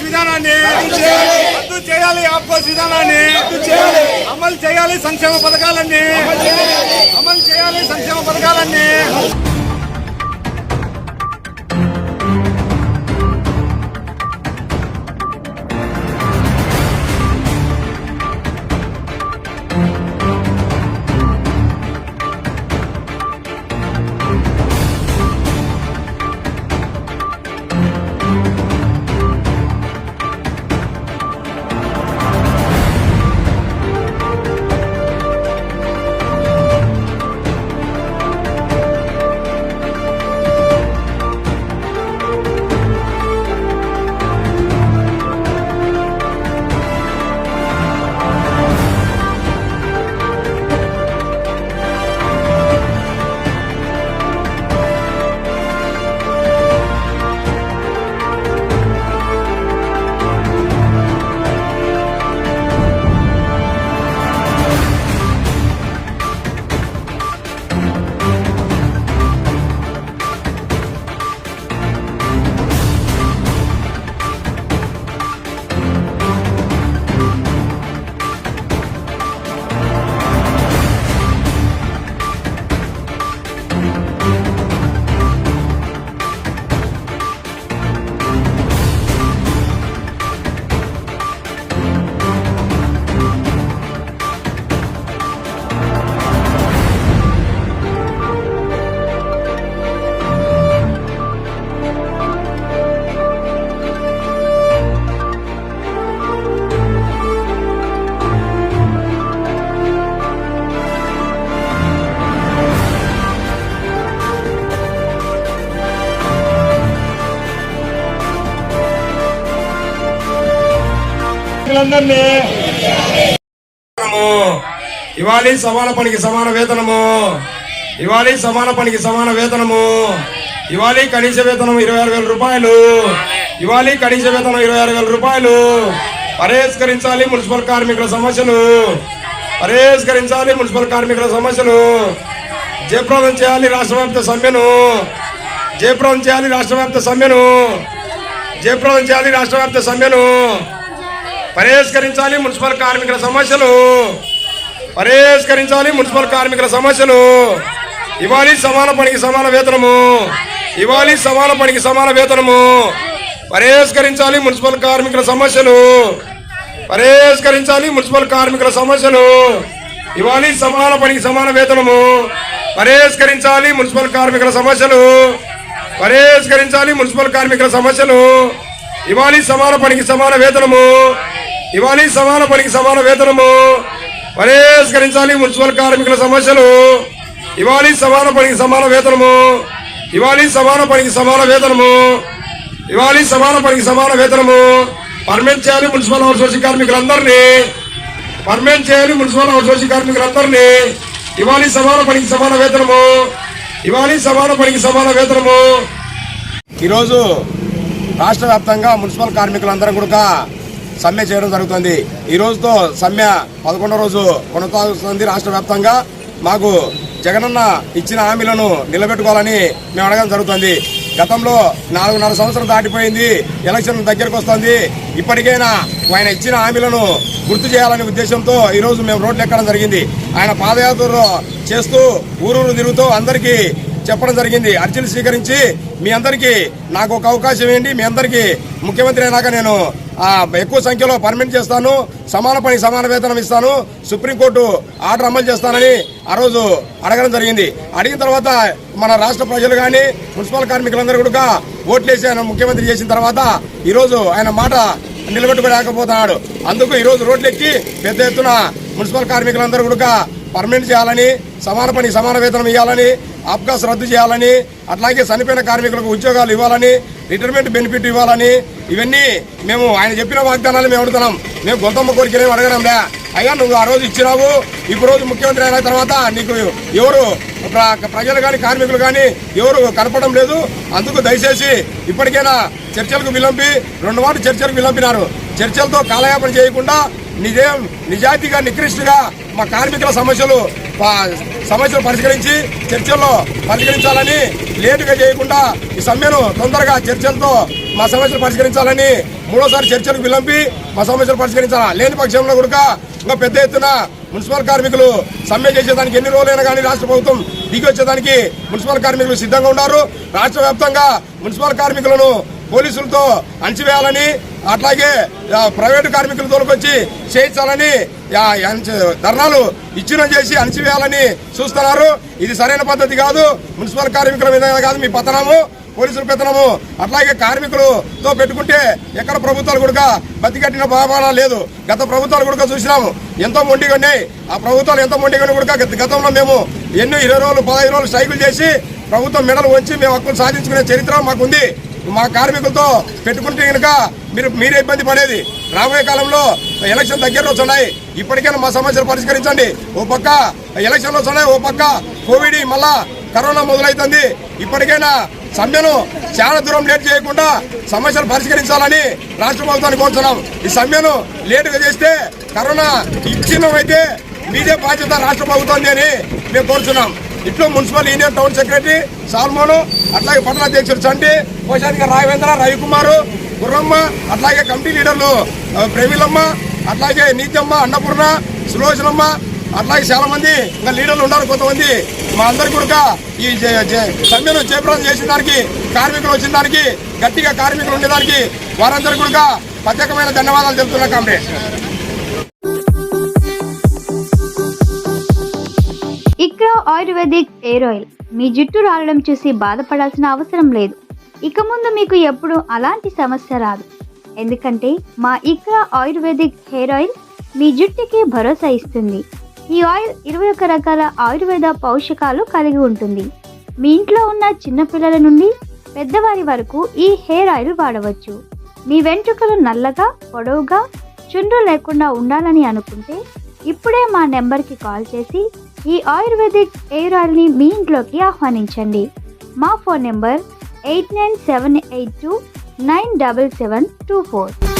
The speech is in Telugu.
ఆప్కోస్ విధానాన్ని రద్దు చేయాలి. ఆప్కోస్ విధానాన్ని అమలు చేయాలి. సంక్షేమ పథకాలన్నీ అమలు చేయాలి. సంక్షేమ పథకాలన్నీ ఇవ్వాలి. సమాన పనికి సమాన వేతనము ఇవ్వాలి. సమాన పనికి సమాన వేతనము ఇవ్వాలి. కనీస వేతనం 26,000 రూపాయలు ఇవ్వాలి. కనీస వేతనం 26,000 రూపాయలు. పరిష్కరించాలి మున్సిపల్ కార్మికుల సమస్యలు. పరిష్కరించాలి మున్సిపల్ కార్మికుల సమస్యలు. జయప్రదం చేయాలి రాష్ట్ర వ్యాప్త సమ్మెను. జయప్రదం చేయాలి రాష్ట్ర వ్యాప్త సమ్మెను. జయప్రదం చేయాలి రాష్ట్ర వ్యాప్త సమ్మెను. పరిష్కరించాలి మున్సిపల్ కార్మికుల సమస్యలు. పరిష్కరించాలి మున్సిపల్ కార్మికుల సమస్యలు. ఇవ్వాలి. సమాన పనికి సమాన వేతనము ఇవ్వాలి. సమాన పనికి సమాన వేతనము. పరిష్కరించాలి మున్సిపల్ కార్మికుల సమస్యలు. పరిష్కరించాలి మున్సిపల్ కార్మికుల సమస్యలు. ఇవ్వాలి. సమాన పనికి సమాన వేతనము. పరిష్కరించాలి మున్సిపల్ కార్మికుల సమస్యలు. పరిష్కరించాలి మున్సిపల్ కార్మికుల సమస్యలు. ఇవ్వాలి. సమాన పనికి సమాన వేతనము ఇవ్వాలి. సమాన పనికి సమాన వేతనము. పరిష్కరించాలి మున్సిపల్ కార్మికుల సమస్యలు. ఇవ్వాలి. సమాన పనికి సమాన వేతనము ఇవ్వాలి. సమాన పనికి సమాన వేతనము ఇవ్వాలి. సమాన పనికి సమాన వేతనము. పర్మనెంట్ చేయాలి మున్సిపల్ అవుట్సోర్సింగ్ కార్మికులందరినీ. పర్మనెంట్ చేయాలి మున్సిపల్ అవుట్సోర్సింగ్ కార్మికులందరినీ. ఇవ్వాలి. సమాన పనికి సమాన వేతనము ఇవ్వాలి. సమాన పనికి సమాన వేతనము. ఈరోజు రాష్ట్ర వ్యాప్తంగా మున్సిపల్ కార్మికులందరూ కూడా సమ్మె చేయడం జరుగుతుంది. ఈ రోజుతో సమ్మె 11వ రోజు కొనసాగుతుంది. రాష్ట్ర వ్యాప్తంగా మాకు జగనన్న ఇచ్చిన హామీలను నిలబెట్టుకోవాలని మేము అడగడం జరుగుతుంది. గతంలో 4.5 సంవత్సరం దాటిపోయింది. ఎలక్షన్ దగ్గరకు వస్తుంది. ఇప్పటికైనా ఆయన ఇచ్చిన హామీలను గుర్తు చేయాలనే ఉద్దేశంతో ఈరోజు మేము రోడ్లు ఎక్కడం జరిగింది. ఆయన పాదయాత్రలో చేస్తూ ఊరూరు తిరుగుతూ అందరికీ చెప్పడం జరిగింది. అర్జీలు స్వీకరించి మీ అందరికీ నాకు ఒక అవకాశం ఏంటి, మీ అందరికీ ముఖ్యమంత్రి అయినాక నేను ఎక్కువ సంఖ్యలో పర్మనెంట్ చేస్తాను, సమాన పని సమాన వేతనం ఇస్తాను, సుప్రీంకోర్టు ఆర్డర్ అమలు చేస్తానని ఆ రోజు అడగడం జరిగింది. అడిగిన తర్వాత మన రాష్ట్ర ప్రజలు కానీ మున్సిపల్ కార్మికులందరూ కూడా ఓట్లేసి ఆయన ముఖ్యమంత్రి చేసిన తర్వాత ఈరోజు ఆయన మాట నిలబెట్టుకోలేకపోతున్నాడు. అందుకు ఈరోజు రోడ్లెక్కి పెద్ద ఎత్తున మున్సిపల్ కార్మికులందరూ కూడా పర్మనెంట్ చేయాలని, సమాన పని సమాన వేతనం ఇవ్వాలని, అబ్కాస్ రద్దు చేయాలని, అట్లాగే చనిపోయిన కార్మికులకు ఉద్యోగాలు ఇవ్వాలని, రిటైర్మెంట్ బెనిఫిట్ ఇవ్వాలని, ఇవన్నీ మేము ఆయన చెప్పిన వాగ్దానాలు మేము అడుగుతున్నాం. మేము గొంతమ్మ కోరికలేమి అడగడంలే. అయ్యా నువ్వు ఆ రోజు ఇచ్చినావు, ఇప్పుడు రోజు ముఖ్యమంత్రి అయిన తర్వాత నీకు ఎవరు ప్రజలు కానీ కార్మికులు కానీ ఎవరు కనపడడం లేదు. అందుకు దయచేసి ఇప్పటికైనా చర్చలకు విలంపి 2 వాటి చర్చలకు విలంపినారు. చర్చలతో కాలయాపన చేయకుండా నిజాయితీగా నికృష్టిగా మా కార్మికుల సమస్యలు పరిష్కరించి చర్చల్లో పరిష్కరించాలని, లేటుగా చేయకుండా ఈ సమ్మెను తొందరగా చర్చలతో మా సమస్యలు పరిష్కరించాలని, మూడోసారి చర్చలకు విలంపి మా సమస్యలు పరిష్కరించాలా. లేని పక్షంలో కూడా ఇంకా పెద్ద ఎత్తున మున్సిపల్ కార్మికులు సమ్మె చేసేదానికి ఎన్ని రోజులైనా కానీ రాష్ట్ర ప్రభుత్వం దిగి వచ్చేదానికి మున్సిపల్ కార్మికులు సిద్ధంగా ఉన్నారు. రాష్ట్ర వ్యాప్తంగా మున్సిపల్ కార్మికులను పోలీసులతో అణచివేయాలని, అట్లాగే ప్రైవేటు కార్మికులు తోలుకొచ్చి చేయించాలని, ధర్నాలు ఇచ్చిన చేసి అణచివేయాలని చూస్తున్నారు. ఇది సరైన పద్ధతి కాదు. మున్సిపల్ కార్మికుల విధంగా కాదు మీ పతనము, పోలీసుల పెత్తనము. అట్లాగే కార్మికులతో పెట్టుకుంటే ఎక్కడ ప్రభుత్వాలు కూడా బతికట్టిన భావన లేదు. గత ప్రభుత్వాలు కూడా చూసినాము, ఎంతో మొండిగా ఉన్నాయి. ఆ ప్రభుత్వాలు ఎంతో మొండిగా కూడా గతంలో మేము 20 రోజులు 15 రోజులు స్ట్రైకులు చేసి ప్రభుత్వం మెడలు వచ్చి మేము హక్కులు సాధించుకునే చరిత్ర మాకుంది. మా కార్మికులతో పెట్టుకుంటే కనుక మీరే ఇబ్బంది పడేది. రాబోయే కాలంలో ఎలక్షన్ దగ్గర వస్తున్నాయి, ఇప్పటికైనా మా సమస్యలు పరిష్కరించండి. ఓ పక్క ఎలక్షన్లు వస్తున్నాయి, ఓ పక్క కోవిడ్ మళ్ళా కరోనా మొదలవుతుంది. ఇప్పటికైనా సమ్మెను చాలా దూరం లేట్ చేయకుండా సమస్యలు పరిష్కరించాలని రాష్ట్ర ప్రభుత్వాన్ని కోరుతున్నాం. ఈ సమ్మెను లేటుగా చేస్తే కరోనా ఇచ్చినమైతే మీదే బాధ్యత రాష్ట్ర ప్రభుత్వాన్ని అని మేము కోరుతున్నాం. ఇట్లో మున్సిపల్ యూనియన్ టౌన్ సెక్రటరీ సాల్మోను, అట్లాగే పట్టణ అధ్యక్షుడు చంటి, కోశాధికారి రాఘవేంద్ర, రవికుమారు, గుర్రమ్మ, అట్లాగే కమిటీ లీడర్లు ప్రవీలమ్మ, అట్లాగే నీత్యమ్మ, అన్నపూర్ణ, సులోచనమ్మ, అట్లాగే చాలా మంది ఇంకా లీడర్లు ఉన్నారు. కొంతమంది మా అందరికి కూడా ఈ సమ్మెను జయప్రదం చేసిన దానికి, కార్మికులు వచ్చిన దానికి, గట్టిగా కార్మికులు ఉండేదానికి వారందరికీ కూడా ప్రత్యేకమైన ధన్యవాదాలు తెలుపుతున్నా comrade. Ikra Ayurvedic hair oil. మీ జుట్టు రాలడం చూసి బాధపడాల్సిన అవసరం లేదు. ఇక ముందు మీకు ఎప్పుడు అలాంటి సమస్య రాదు. ఎందుకంటే మా ఇక్రా ఆయుర్వేదిక్ హెయిర్ ఆయిల్ మీ జుట్టుకి భరోసా ఇస్తుంది. ఈ ఆయిల్ 21 రకాల ఆయుర్వేద పోషకాలు కలిగి ఉంటుంది. మీ ఇంట్లో ఉన్న చిన్నపిల్లల నుండి పెద్దవారి వరకు ఈ హెయిర్ ఆయిల్ వాడవచ్చు. మీ వెంట్రుకలు నల్లగా, పొడవుగా, చుండ్రు లేకుండా ఉండాలని అనుకుంటే ఇప్పుడే మా నెంబర్కి కాల్ చేసి ఈ ఆయుర్వేదిక్ హెయిర్ ఆయిల్ని మీ ఇంట్లోకి ఆహ్వానించండి. మా ఫోన్ నెంబర్ 8978297724.